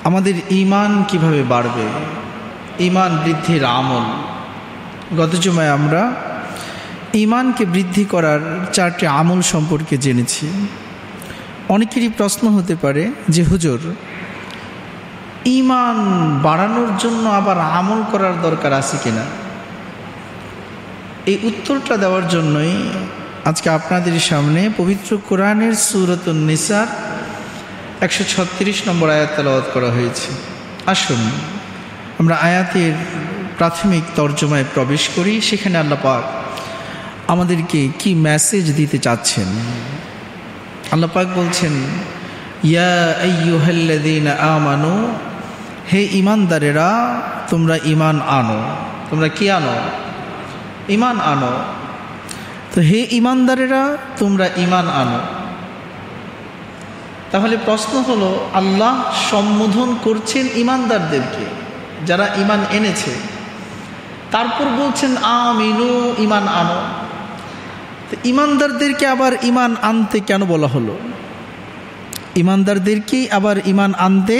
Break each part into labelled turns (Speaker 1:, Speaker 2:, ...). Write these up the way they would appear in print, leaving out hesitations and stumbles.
Speaker 1: আমাদের ঈমান কিভাবে বাড়বে, ঈমান বৃদ্ধির আমল। গত জুমায় আমরা ঈমানকে বৃদ্ধি করার 4টি আমল সম্পর্কে জেনেছি। অনেকেরই প্রশ্ন হতে পারে যে হুজুর, ঈমান বাড়ানোর জন্য আবার আমল করার দরকার আছে কিনা? এই উত্তরটা দেওয়ার জন্যই আজকে আপনাদের সামনে পবিত্র কোরআনের সূরাতুন নিসার 136 নম্বর আয়াত তেলাওয়াত করা হয়েছে। আসুন আমরা আয়াতের প্রাথমিক তর্জমায় প্রবেশ করি। সেখানে আল্লাহ পাক আমাদেরকে কি মেসেজ দিতে চাচ্ছেন। আল্লাহ পাক বলছেন, ইয়া আইয়ুহাল্লাযীনা আমানু, হে ঈমানদারেরা তোমরা ঈমান আনো। তোমরা কি আনো? ঈমান আনো। তো হে ঈমানদারেরা তোমরা ঈমান আনো। তাহলে প্রশ্ন হলো, আল্লাহ সম্বোধন করছেন ঈমানদারদেরকে, যারা ঈমান এনেছে। তারপর বলছেন আমিনু, ঈমান আনো। তো ঈমানদারদেরকে আবার ঈমান আনতে কেন বলা হলো? ঈমানদারদেরকেই আবার ঈমান আনতে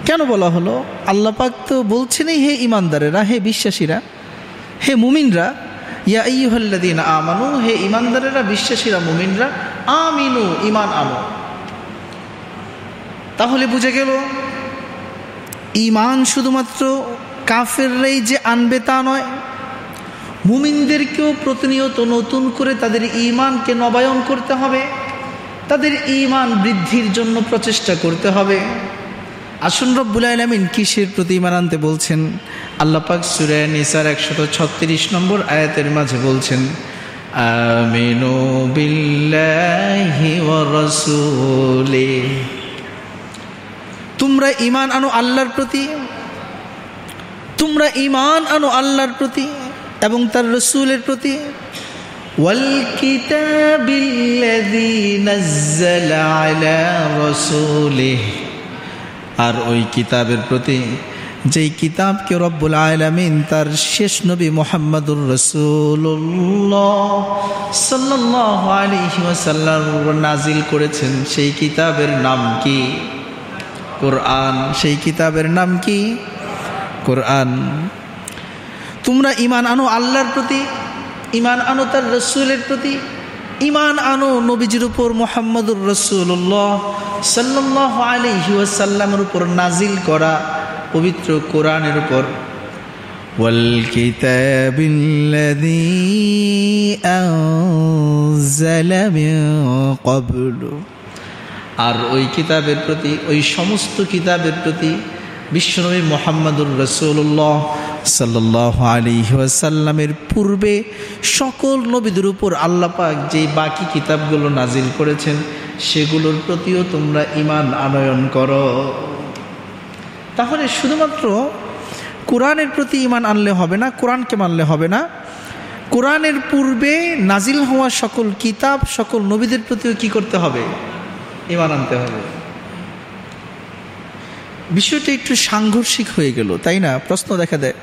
Speaker 1: কেন বলা হলো? আল্লাহ পাক তো বলছেনই, হে ঈমানদারেরা, হে বিশ্বাসীরা, হে মুমিনরা, ইয়া আইয়ুহাল্লাযীনা আমানু, হে ঈমানদারেরা, বিশ্বাসীরা, মুমিনরা, আমিনু, ঈমান আনো। তাহলে বুঝে গেল ঈমান শুধুমাত্র কাফেররাই যে আনবে তা নয়, মুমিনদেরকেও প্রতিনিয়ত নতুন করে তাদের ঈমানকে নবায়ন করতে হবে, তাদের ঈমান বৃদ্ধির জন্য প্রচেষ্টা করতে হবে। আসুন রব্বুল আলামিন কিসের প্রতি ঈমান আনতে বলছেন? আল্লাহ পাক সূরা নিসার 136 নম্বর আয়াতের মাঝে বলছেন, আমিনু বিল্লাহি ওয়া রাসূলিহি, তোমরা ঈমান আনো আল্লাহর প্রতি, তোমরা ঈমান আনো আল্লাহর প্রতি এবং তার রাসূলের প্রতি। ওয়াল কিতাবিল্লাযী নাযালা আলা রাসূলিহি, আর ওই কিতাবের প্রতি যেই কিতাবকে রব্বুল আলামিন তার শেষ নবী মুহাম্মদুর রাসূলুল্লাহ সাল্লাল্লাহু আলাইহি ওয়াসাল্লাম নাজিল করেছেন, সেই কিতাবের নাম কি? কোরআন। সেই কিতাবের নাম কি? কোরআন। তোমরা ঈমান আনো আল্লাহর প্রতি, ঈমান আনো তার রাসূলের প্রতি, ঈমান আনো নবীজির উপর মুহাম্মদুর রাসূলুল্লাহ সাল্লাল্লাহু আলাইহি ওয়াসাল্লামের উপর নাজিল করা পবিত্র কোরআনের উপর। ওয়াল কিতাবিল্লাযী আনজালা মিন ক্বাবলু, আর ওই কিতাবের প্রতি, ওই সমস্ত কিতাবের প্রতি বিশ্বনবী মুহাম্মদুর রাসূলুল্লাহ সাল্লাল্লাহু আলাইহি ওয়াসাল্লামের পূর্বে সকল নবীদের উপর আল্লাহ পাক যে বাকি কিতাবগুলো নাজিল করেছেন সেগুলোর প্রতিও তোমরা ঈমান আনয়ন করো। তাহলে শুধুমাত্র কোরআনের প্রতি ঈমান আনলে হবে না, কোরআনকে মানলে হবে না, কোরআনের পূর্বে নাজিল হওয়া সকল কিতাব, সকল নবীদের প্রতিও কি করতে হবে? ঈমান আনতে হবে। বিষয়টা একটু সাংঘর্ষিক হয়ে গেল, তাই না? প্রশ্ন দেখা দেয়।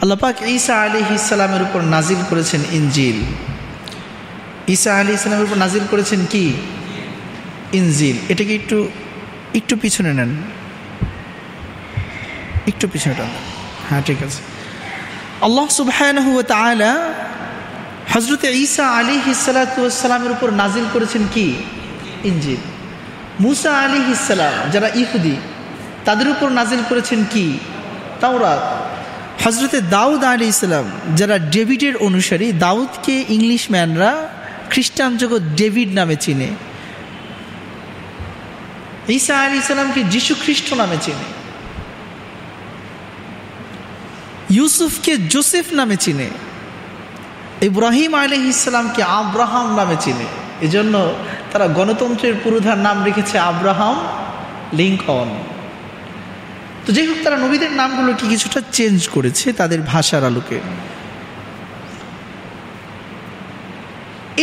Speaker 1: আল্লাহ পাক ঈসা আলাইহিস সালামের উপর নাজিল করেছেন ইনজিল। ঈসা আলাইহিস সালামের উপর নাজিল করেছেন কি? ইনজিল। এটাকে একটু পিছনে নেন, একটু পিছনে টান। হ্যাঁ, ঠিক আছে। আল্লাহ সুবহানাহু ওয়া তাআলা হযরত ঈসা আলাইহিস সালাতু ওয়াস সালামের উপর নাজিল করেছেন কি? ইনজিল। মুসা আলাইহিস সালাম যারা ইহুদি, তাদের উপর নাজিল করেছেন কি? তাওরাত। হযরতে দাউদ আলাইহিস সালাম যারা ডেভিডের অনুসারী, দাউদকে ইংলিশম্যানরা, খ্রিস্টান জগৎ ডেভিড নামে চিনে, ঈসা আলাইহিস সালামকে যীশু খ্রিস্ট নামে চিনে, ইউসুফকে জোসেফ নামে চিনে, ইব্রাহিম আলাইহিস সালামকে আব্রাহাম নামে চিনে। এজন্য তারা গণতন্ত্রের পুরোধার নাম রেখেছে আব্রাহাম লিঙ্কন। তো যাই হোক, তারা নবীদের নামগুলো কি কিছুটা চেঞ্জ করেছে তাদের ভাষার আলোকে।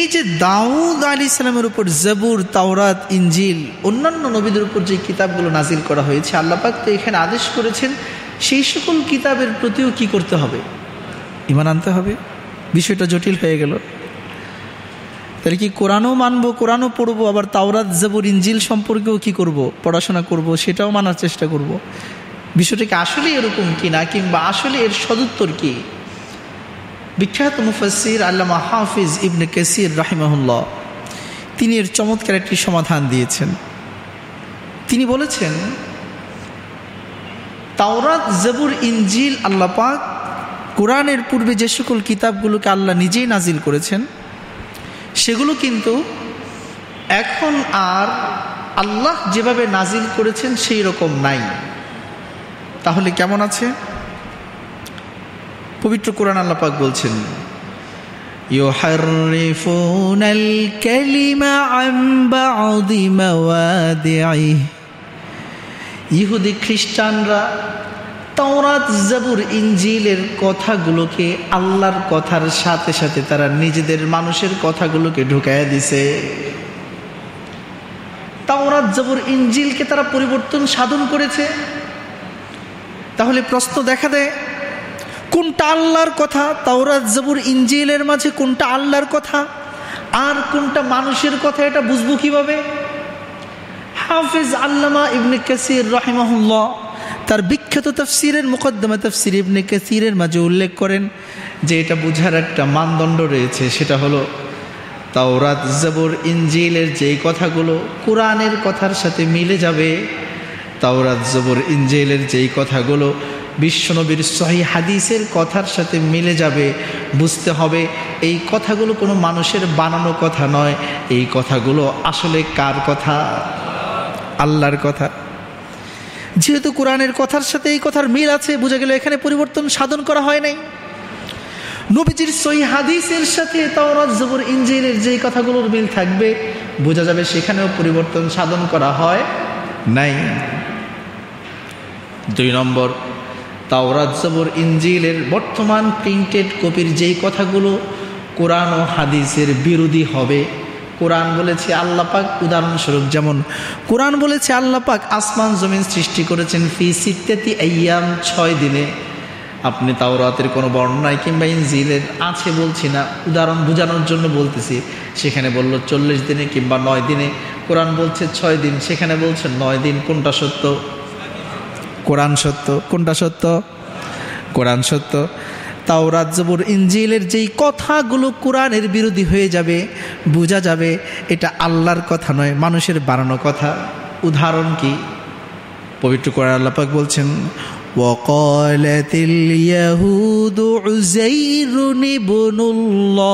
Speaker 1: এই যে দাউদ আলাইহিস সালামের উপর জবুর, তাওরাত, ইনজিল, অন্যান্য নবীদের উপর যে কিতাবগুলো নাজিল করা হয়েছে, আল্লাহ পাক তো এখানে আদেশ করেছেন সেই সকল কিতাবের প্রতিও কি করতে হবে? ঈমান আনতে হবে। বিষয়টা জটিল হয়ে গেল। তাহলে কি কোরআনও মানবো, কোরআনও পড়বো, আবার তাওরাত জবুর ইনজিল সম্পর্কেও কি করব, পড়াশোনা করব, সেটাও মানার চেষ্টা করব। বিষয়টা কি আসলে এরকম কিনা, কিংবা আসলে এর সদুত্তর কি? বিখ্যাত মুফাসসির আল্লামা হাফিজ ইবনে কাসির রাহিমাহুল্লাহ তিনি এর চমৎকার একটি সমাধান দিয়েছেন। তিনি বলেছেন, তাওরাত জবুর ইনজিল আল্লাহ পাক কোরআনের পূর্বে যে সকল কিতাবগুলোকে আল্লাহ নিজেই নাজিল করেছেন, সেগুলো কিন্তু এখন আর আল্লাহ যেভাবে নাজিল করেছেন সেই রকম নাই। তাহলে কেমন আছে? পবিত্র কোরআন আল্লাহ পাক বলছেন, ইউহাররিফুনাল কালিমা আন বা'দি মাওয়াদিহি। ইহুদি খ্রিস্টানরা তাওরাত জবুর ইনজিলের কথাগুলোকে আল্লাহর কথার সাথে সাথে তারা নিজেদের মানুষের কথাগুলোকে ঢুকাইয়া দিছে। তাওরাত জবুর ইনজিলকে তারা পরিবর্তন সাধন করেছে। তাহলে প্রশ্ন দেখা দেয়, কোনটা আল্লাহর কথা? তাওরাত জবুর ইনজিলের মাঝে কোনটা আল্লাহর কথা আর কোনটা মানুষের কথা, এটা বুঝবো কিভাবে? হাফিজ আল্লামা ইবনে কাসির রাহিমাহুল্লাহ তার বিখ্যাত তাফসীরের মুকদ্দমা তাফসীর ইবনে কাসিরের মাঝে উল্লেখ করেন যে এটা বোঝার একটা মানদণ্ড রয়েছে। সেটা হলো, তাওরাত জবুর ইনজিলের যেই কথাগুলো কোরআনের কথার সাথে মিলে যাবে, তাওরাত জবুর ইনজিলের যেই কথাগুলো বিশ্বনবীর সহিহ হাদিসের কথার সাথে মিলে যাবে, বুঝতে হবে এই কথাগুলো কোনো মানুষের বানানো কথা নয়, এই কথাগুলো আসলে কার কথা? আল্লাহর কথা। যেহেতু কোরআনের কথার সাথে এই কথার মিল আছে, বোঝা গেল এখানে পরিবর্তন সাধন করা হয় নাই। নবীজির সহিহ হাদিসের সাথে তাওরাত জবুর ইনজিলের যেই কথাগুলোর মিল থাকবে, বোঝা যাবে সেখানেও পরিবর্তন সাধন করা হয় নাই। 2 নম্বর, তাওরাত জবুর ইনজিলের বর্তমান প্রিন্টেড কপির যেই কথাগুলো কোরআন ও হাদিসের বিরোধী হবে। কোরআন বলেছে আল্লাহ পাক, উদাহরণস্বরূপ যেমন কোরআন বলেছে আল্লাহ পাক আসমান জমিন সৃষ্টি করেছেন ফি সিত্তাতি আইয়াম, 6 দিনে। আপনি তাওরাতের কোনো বর্ণনায় কিংবা ইনজিলের আছে বলছি না, উদাহরণ বোঝানোর জন্য বলতেছি। সেখানে বলল 40 দিনে কিংবা 9 দিনে, কোরআন বলছে 6 দিন, সেখানে বলছে 9 দিন। কোনটা সত্য? কোরআন সত্য। কোনটা সত্য? কোরআন সত্য। তাওরাত জবুর ইনজিলের যেই কথাগুলো কোরআনের বিরোধী হয়ে যাবে, বোঝা যাবে এটা আল্লাহর কথা নয়, মানুষের বানানো কথা। উদাহরণ কি? পবিত্র কোরআন আল্লাহ পাক বলছেন, ওয়াকালাতিল ইয়াহুদু উযাইরুন ইবনুল্লাহ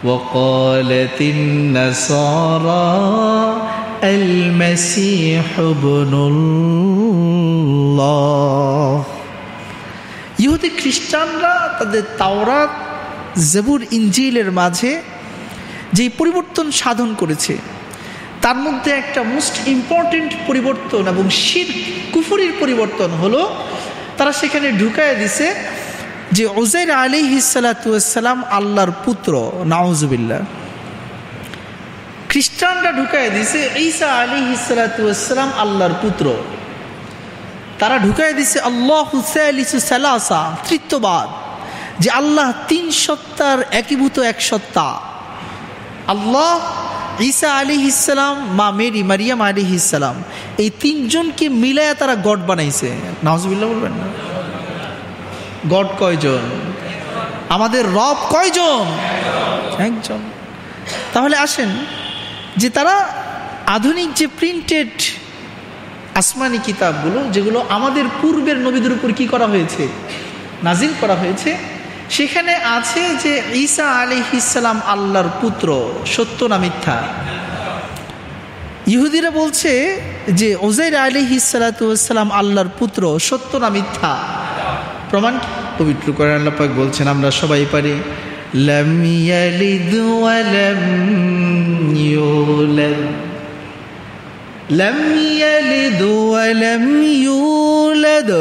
Speaker 1: ওয়াকালাতিন নাসারা আল মাসীহ ইবনুল্লাহ। ইহুদি খ্রিস্টানরা তাদের তাওরাত জবুর ইনজিলের মাঝে যেই পরিবর্তন সাধন করেছে, তার মধ্যে একটা মোস্ট ইম্পর্টেন্ট পরিবর্তন এবং শিরক কুফরির পরিবর্তন হলো, তারা সেখানে ঢুকায় দিছে যে উযাইর আলাইহিস সালাতু ওয়াস সালাম আল্লাহর পুত্র। নাউজুবিল্লাহ। খ্রিস্টানরা ঢুকায় দিছে ঈসা আলাইহিস সালাতু ওয়াস সালাম আল্লাহর পুত্র। তারা ঢুকায় দিছে আল্লাহু সালিসু সালাসা, তৃতীয়বাদ, যে আল্লাহ 3 সত্তার একীভূত এক সত্তা। আল্লাহ, ঈসা আলাইহিস সালাম, মা মেরি, মারিয়াম আলাইহিস সালাম, এই 3 জনকে মিলায়া তারা গড বানাইছে। নাউজুবিল্লাহ বলবেন না? গড কয়জন? আমাদের রব কয়জন? একজন। তাহলে আসেন যে তারা আধুনিক যে প্রিন্টেড আসমানি কিতাবগুলো, যেগুলো আমাদের পূর্বের নবীদের উপর কি করা হয়েছে? নাজিল করা হয়েছে, সেখানে আছে যে ঈসা আলাইহিস সালাম আল্লাহর পুত্র। সত্য না মিথ্যা? ইহুদিরা বলছে যে উযাইর আলাইহিস সালাতু ওয়াস সালাম আল্লাহর পুত্র। সত্য না মিথ্যা? প্রমাণ পবিত্র কোরআন আল্লাহ পাক বলছেন, আমরা সবাই পারি, লাম ইয়ালিদ ওয়া লাম ইউলাদ, লাম ইয়ালিদ ওয়া লাম ইউলাদ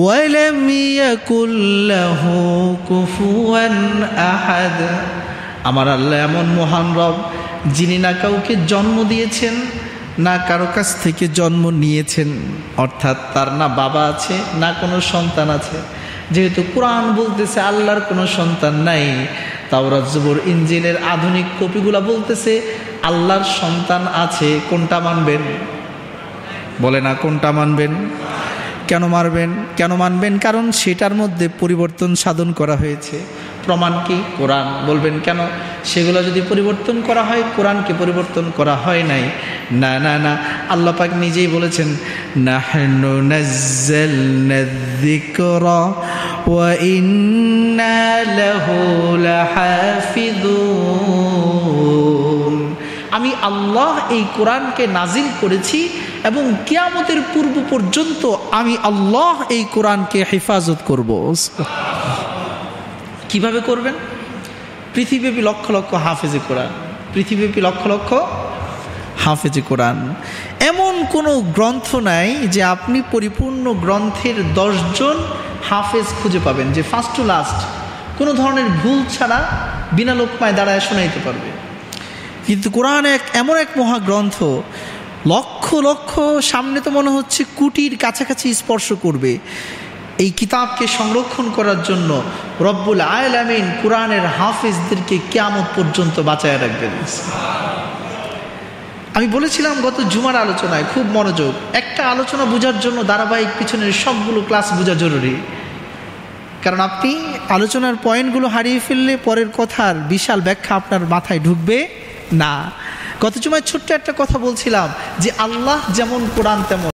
Speaker 1: ওয়া লাম ইয়াকুল লাহু কুফুয়ান আহাদ। আমার আল্লাহ এমন মহান রব, যিনি না কাউকে জন্ম দিয়েছেন, না কারো কাছ থেকে জন্ম নিয়েছেন, অর্থাৎ তার না বাবা আছে না কোনো সন্তান আছে। যেহেতু কোরআন বলতেছে আল্লাহর কোনো সন্তান নাই, তাওরাত জবুর ইনজিলের আধুনিক কপিগুলা বলতেছে আল্লাহর সন্তান আছে। কোনটা মানবেন? বলে না, কোনটা মানবেন? কেন মানবেন? কারণ সেটার মধ্যে পরিবর্তন সাধন করা হয়েছে। প্রমাণ কি? কোরআন। বলবেন কেন? সেগুলো যদি পরিবর্তন করা হয়, কোরআনকে পরিবর্তন করা হয় নাই। না না না, আল্লাহ পাক নিজেই বলেছেন নাহনু নাজ্জালনা যিকরা ওয়া ইন্না লাহু লাহাফিযুন। আমি আল্লাহ এই কোরআনকে নাজিল করেছি এবং কিয়ামতের পূর্ব পর্যন্ত আমি আল্লাহ এই কোরআনকে হেফাজত করব। কিভাবে করবেন? পৃথিবীব্যাপী লক্ষ লক্ষ হাফেজে কোরআন, পৃথিবীব্যাপী লক্ষ লক্ষ হাফেজে কোরআন। এমন কোনো গ্রন্থ নাই যে আপনি পরিপূর্ণ গ্রন্থের 10 জন হাফেজ খুঁজে পাবেন যে ফার্স্ট টু লাস্ট কোনো ধরনের ভুল ছাড়া বিনা লোকমায় দাঁড়ায় শোনাইতে পারবে। কিন্তু কোরআন এমন এক মহাগ্রন্থ, লক্ষ লক্ষ, সামনে তো মনে হচ্ছে কোটির কাছাকাছি স্পর্শ করবে। এই কিতাবকে সংরক্ষণ করার জন্য রব্বুল আলামিন কোরআনের হাফেজদেরকে কিয়ামত পর্যন্ত বাঁচায় রাখবেন। আমি বলেছিলাম গত জুমার আলোচনায়, খুব মনোযোগ, একটা আলোচনা বোঝার জন্য ধারাবাহিক পিছনের সবগুলো ক্লাস বোঝা জরুরি। কারণ আপনি আলোচনার পয়েন্টগুলো হারিয়ে ফেললে পরের কথার বিশাল ব্যাখ্যা আপনার মাথায় ঢুকবে না। গত জুমায় ছোট্ট একটা কথা বলছিলাম যে আল্লাহ যেমন কোরআন তেমন।